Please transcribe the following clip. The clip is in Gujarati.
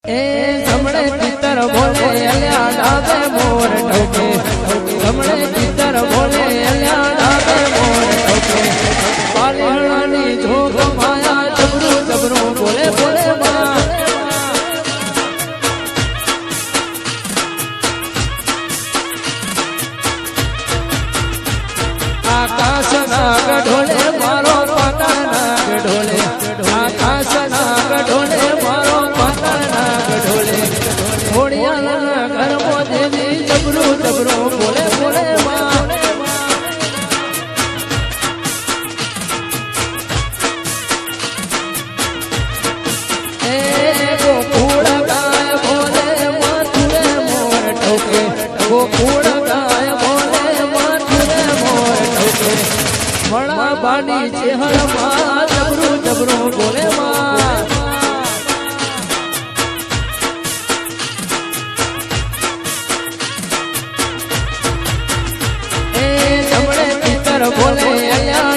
એ જમણે પિતર બોલે અલ્યા ડાબે મોર ઠોકે જમણે પિતર બોલે અલ્યા ડાબે મોર ઠોકે પાલીહણાની જોગ માયા જબરું જબરું બોલે બોલે માં આકાશના ગઢોલે મારો પાટણના ગઢોલે આકાશના ગઢોલે મારો પાટણના ગઢોલે ઘોડિયાના ઘરમાં દેવી જબરું જબરું બોલે બોલે માં એ ગોકુળ ગાય બોલે માથુરે મોર ઠોકે ગોકુળ ગાય બોલે માથુરે મોર ઠોકે મણા બાની ચેહરમાં જબરું જબરું બોલે માં એ જમણે પિતર બોલે અલ્યા